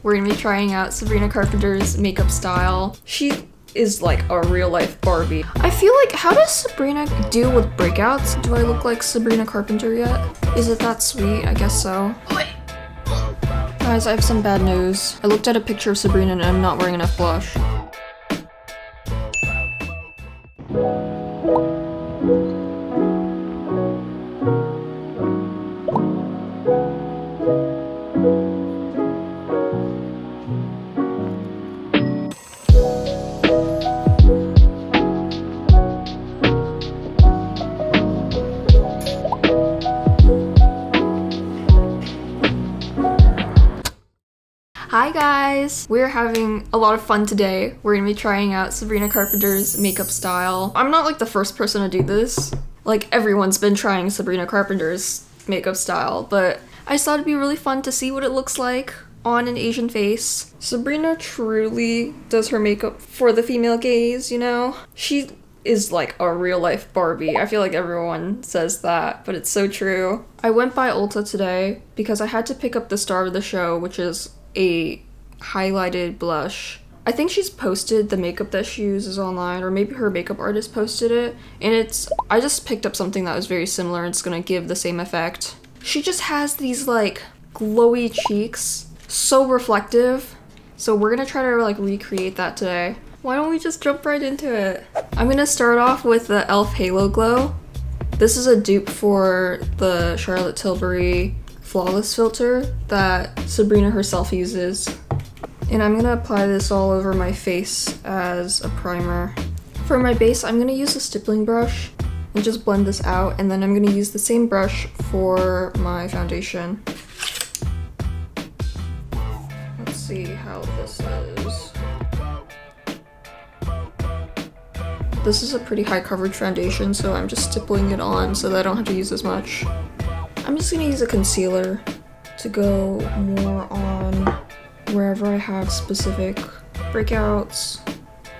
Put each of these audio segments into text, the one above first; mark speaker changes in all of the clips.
Speaker 1: We're gonna be trying out Sabrina Carpenter's makeup style. She is like a real life Barbie. I feel like, how does Sabrina deal with breakouts? Do I look like Sabrina Carpenter yet? Is it that sweet? I guess so. Guys, I have some bad news. I looked at a picture of Sabrina and I'm not wearing enough blush. Hi guys! We're having a lot of fun today. We're gonna be trying out Sabrina Carpenter's makeup style. I'm not like the first person to do this. Like everyone's been trying Sabrina Carpenter's makeup style, but I just thought it'd be really fun to see what it looks like on an Asian face. Sabrina truly does her makeup for the female gaze, you know? She is like a real life Barbie. I feel like everyone says that, but it's so true. I went by Ulta today because I had to pick up the star of the show, which is a highlighted blush. I think she's posted the makeup that she uses online, or maybe her makeup artist posted it, and I just picked up something that was very similar and it's gonna give the same effect. She just has these like glowy cheeks, so reflective, so we're gonna try to like recreate that today. Why don't we just jump right into it? I'm gonna start off with the e.l.f. Halo Glow. This is a dupe for the Charlotte Tilbury Flawless filter that Sabrina herself uses. And I'm gonna apply this all over my face as a primer. For my base, I'm gonna use a stippling brush and just blend this out, and then I'm gonna use the same brush for my foundation. Let's see how this is. This is a pretty high coverage foundation, so I'm just stippling it on so that I don't have to use as much. I'm just gonna use a concealer to go more on wherever I have specific breakouts,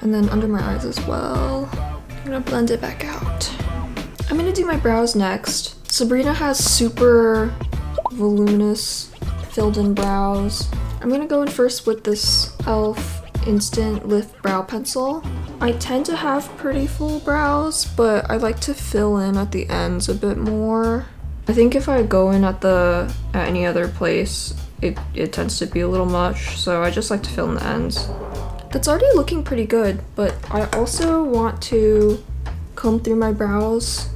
Speaker 1: and then under my eyes as well. I'm gonna blend it back out. I'm gonna do my brows next. Sabrina has super voluminous filled in brows. I'm gonna go in first with this e.l.f. Instant Lift Brow Pencil. I tend to have pretty full brows, but I like to fill in at the ends a bit more. I think if I go in at any other place, it tends to be a little much, so I just like to fill in the ends. That's already looking pretty good, but I also want to comb through my brows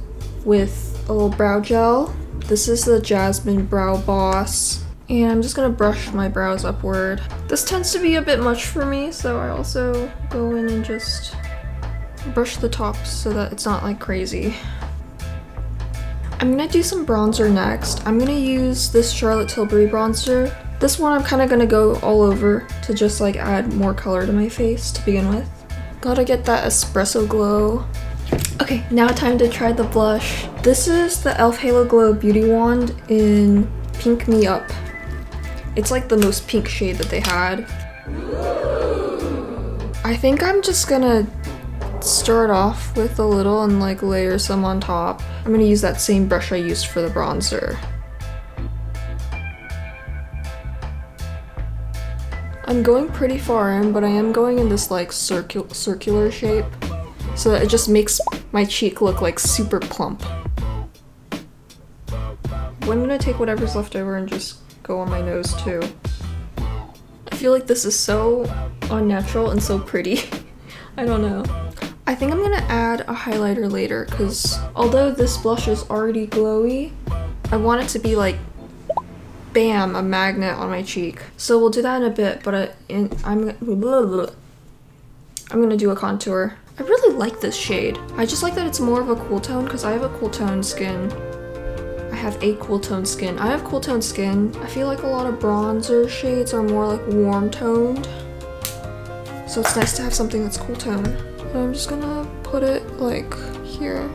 Speaker 1: with a little brow gel. This is the Jazmine Brow Boss, and I'm just gonna brush my brows upward. This tends to be a bit much for me, so I also go in and just brush the tops so that it's not like crazy. I'm gonna do some bronzer next. I'm gonna use this Charlotte Tilbury bronzer. This one I'm kind of gonna go all over to just like add more color to my face to begin with. Gotta get that espresso glow. Okay, now time to try the blush. This is the e.l.f. Halo Glow Beauty Wand in Pink Me Up. It's like the most pink shade that they had. I think I'm just gonna start off with a little and like layer some on top. I'm gonna use that same brush I used for the bronzer. I'm going pretty far in, but I am going in this like circular shape so that it just makes my cheek look like super plump. I'm gonna take whatever's left over and just go on my nose too. I feel like this is so unnatural and so pretty. I don't know. I think I'm gonna add a highlighter later because although this blush is already glowy, I want it to be like, bam, a magnet on my cheek. So we'll do that in a bit, but I'm gonna do a contour. I really like this shade. I just like that it's more of a cool tone because I have a cool tone skin. I have a cool tone skin. I have cool tone skin. I feel like a lot of bronzer shades are more like warm toned. So it's nice to have something that's cool tone. And I'm just gonna put it like here.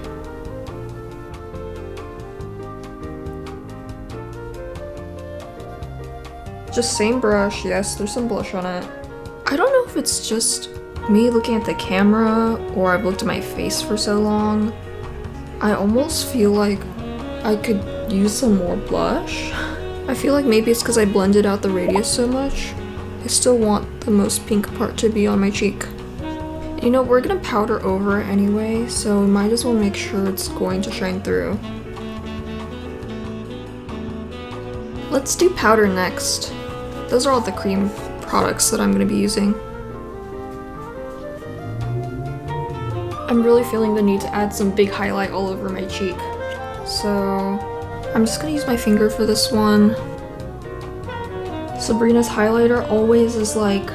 Speaker 1: Just same brush, yes, there's some blush on it. I don't know if it's just me looking at the camera or I've looked at my face for so long. I almost feel like I could use some more blush. I feel like maybe it's because I blended out the radius so much. I still want the most pink part to be on my cheek. You know, we're gonna powder over it anyway, so we might as well make sure it's going to shine through. Let's do powder next. Those are all the cream products that I'm gonna be using. I'm really feeling the need to add some big highlight all over my cheek. So I'm just gonna use my finger for this one. Sabrina's highlighter always is like,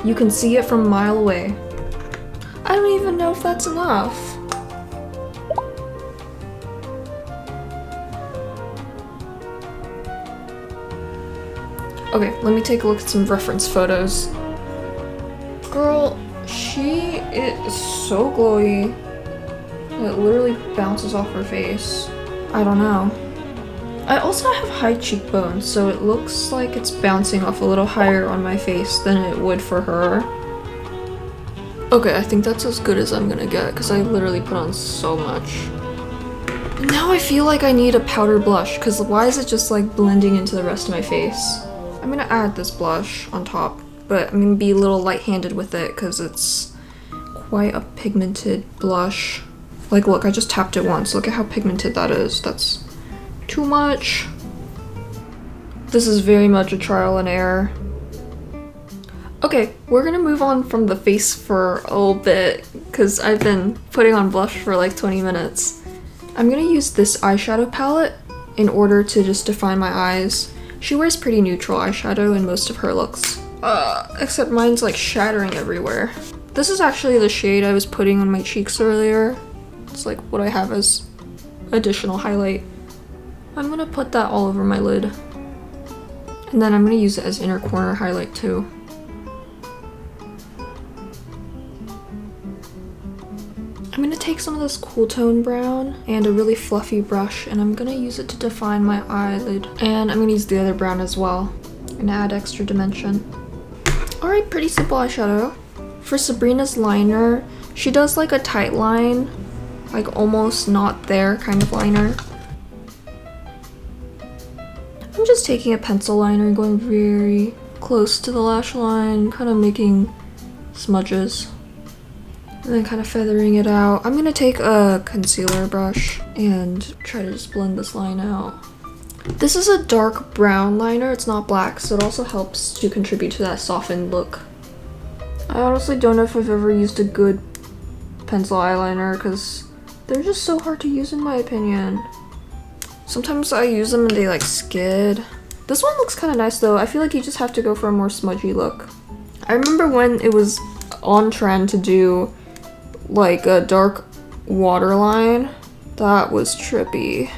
Speaker 1: you can see it from a mile away. I don't even know if that's enough. Okay, let me take a look at some reference photos. Girl, she is so glowy. It literally bounces off her face. I don't know. I also have high cheekbones, so it looks like it's bouncing off a little higher on my face than it would for her. Okay, I think that's as good as I'm gonna get because I literally put on so much. Now I feel like I need a powder blush because why is it just like blending into the rest of my face? I'm gonna add this blush on top, but I'm gonna be a little light-handed with it because it's quite a pigmented blush. Like, look, I just tapped it once. Look at how pigmented that is. That's too much. This is very much a trial and error. Okay, we're gonna move on from the face for a little bit because I've been putting on blush for like 20 minutes. I'm gonna use this eyeshadow palette in order to just define my eyes. She wears pretty neutral eyeshadow in most of her looks. Except mine's like shattering everywhere. This is actually the shade I was putting on my cheeks earlier. It's like what I have as additional highlight. I'm gonna put that all over my lid. And then I'm gonna use it as inner corner highlight too. I'm gonna take some of this cool tone brown and a really fluffy brush and I'm gonna use it to define my eyelid. And I'm gonna use the other brown as well and add extra dimension. Alright, pretty simple eyeshadow. For Sabrina's liner, she does like a tight line, like almost not there kind of liner. I'm just taking a pencil liner and going very close to the lash line, kind of making smudges. And then kind of feathering it out. I'm gonna take a concealer brush and try to just blend this line out. This is a dark brown liner, it's not black, so it also helps to contribute to that softened look. I honestly don't know if I've ever used a good pencil eyeliner because they're just so hard to use in my opinion. Sometimes I use them and they like skid. This one looks kind of nice though. I feel like you just have to go for a more smudgy look. I remember when it was on trend to do like a dark waterline. That was trippy.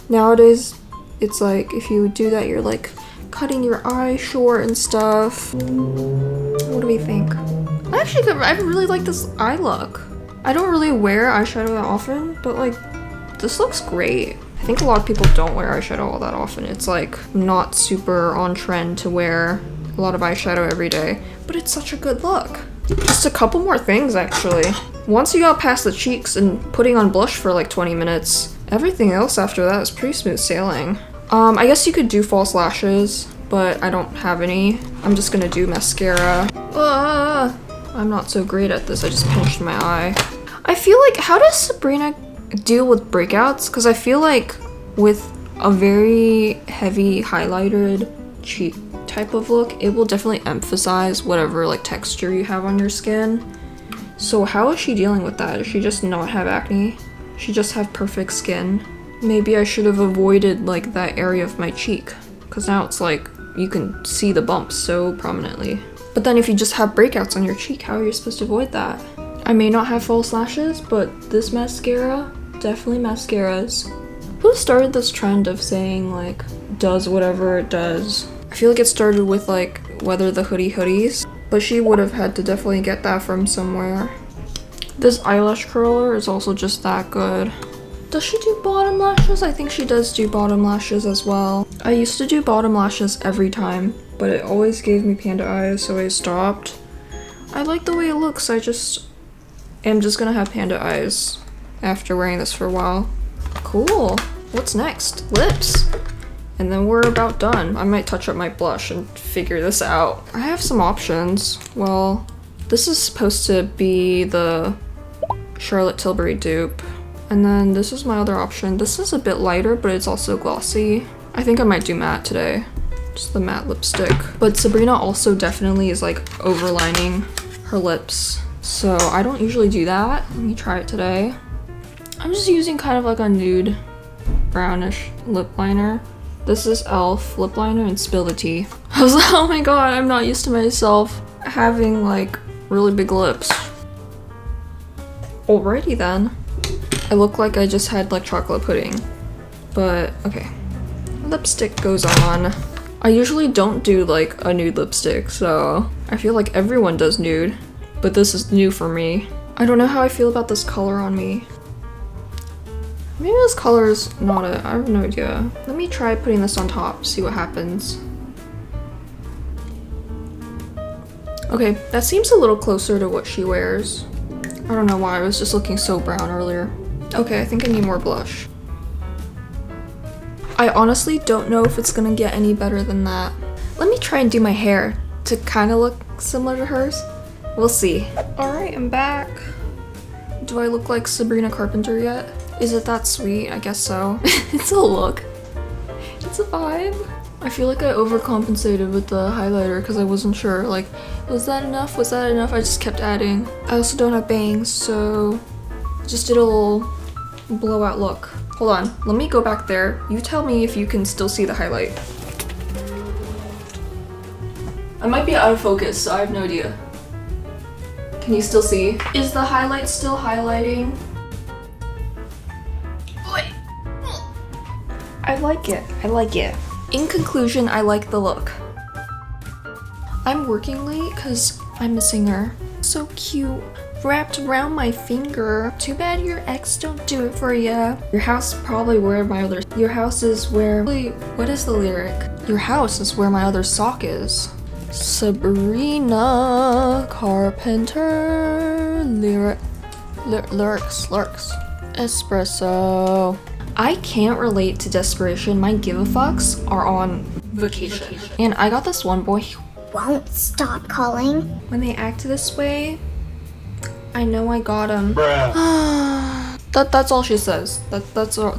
Speaker 1: Nowadays, it's like if you do that, you're like cutting your eye short and stuff. What do we think? I really like this eye look. I don't really wear eyeshadow that often, but like this looks great. I think a lot of people don't wear eyeshadow all that often. It's like not super on trend to wear a lot of eyeshadow every day, but it's such a good look. Just a couple more things actually. Once you got past the cheeks and putting on blush for like 20 minutes, everything else after that is pretty smooth sailing. I guess you could do false lashes, but I don't have any. I'm just gonna do mascara. I'm not so great at this, I just pinched my eye. I feel like, how does Sabrina deal with breakouts? Because I feel like with a very heavy highlighted cheek type of look, it will definitely emphasize whatever like texture you have on your skin. So how is she dealing with that? Does she just not have acne? She just have perfect skin? Maybe I should have avoided like that area of my cheek, because now it's like you can see the bumps so prominently. But then if you just have breakouts on your cheek, how are you supposed to avoid that? I may not have false lashes, but this mascara, definitely mascaras. Who started this trend of saying like, does whatever it does? I feel like it started with like Weather the Hoodie hoodies, but she would have had to definitely get that from somewhere. This eyelash curler is also just that good. Does she do bottom lashes? I think she does do bottom lashes as well. I used to do bottom lashes every time, but it always gave me panda eyes, so I stopped. I like the way it looks, I just am just gonna have panda eyes after wearing this for a while. Cool. What's next? Lips. And then we're about done. I might touch up my blush and figure this out. I have some options. Well, this is supposed to be the Charlotte Tilbury dupe. And then this is my other option. This is a bit lighter, but it's also glossy. I think I might do matte today. Just the matte lipstick. But Sabrina also definitely is like overlining her lips. So I don't usually do that. Let me try it today. I'm just using kind of like a nude brownish lip liner. This is e.l.f. lip liner and Spill the Tea. I was like, oh my god, I'm not used to myself having like really big lips. Alrighty then. I look like I just had like chocolate pudding. But okay. Lipstick goes on. I usually don't do like a nude lipstick, so I feel like everyone does nude. But this is new for me. I don't know how I feel about this color on me. Maybe this color is not it. I have no idea. Let me try putting this on top, see what happens. Okay, that seems a little closer to what she wears. I don't know why, I was just looking so brown earlier. Okay, I think I need more blush. I honestly don't know if it's gonna get any better than that. Let me try and do my hair to kind of look similar to hers. We'll see. Alright, I'm back. Do I look like Sabrina Carpenter yet? Is it that sweet? I guess so. It's a look. It's a vibe. I feel like I overcompensated with the highlighter because I wasn't sure, like, was that enough? Was that enough? I just kept adding. I also don't have bangs, so just did a little blowout look. Hold on, let me go back there. You tell me if you can still see the highlight. I might be out of focus, so I have no idea. Can you still see? Is the highlight still highlighting? I like it. I like it. In conclusion, I like the look. I'm working late because I'm a singer. So cute. Wrapped around my finger. Too bad your ex don't do it for ya. Your house probably where my other— Your house is where— Wait, what is the lyric? Your house is where my other sock is. Sabrina Carpenter lyrics. Espresso. I can't relate to desperation. My give-a-fucks are on vacation. And I got this one boy who
Speaker 2: won't stop calling.
Speaker 1: When they act this way, I know I got him. That's all she says. Those are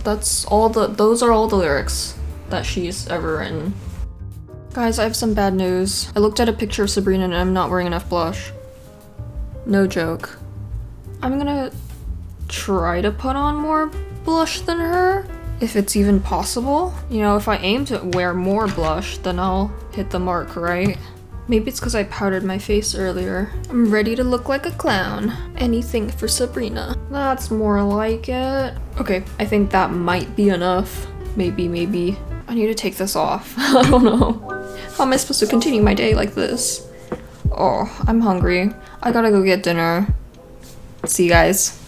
Speaker 1: all the lyrics that she's ever written. Guys, I have some bad news. I looked at a picture of Sabrina and I'm not wearing enough blush. No joke. I'm gonna try to put on more blush than her, if it's even possible. You know, if I aim to wear more blush, then I'll hit the mark, right? Maybe it's because I powdered my face earlier. I'm ready to look like a clown. Anything for Sabrina. That's more like it. Okay, I think that might be enough. Maybe. I need to take this off. I don't know. How am I supposed to continue my day like this? Oh, I'm hungry. I gotta go get dinner. See you guys.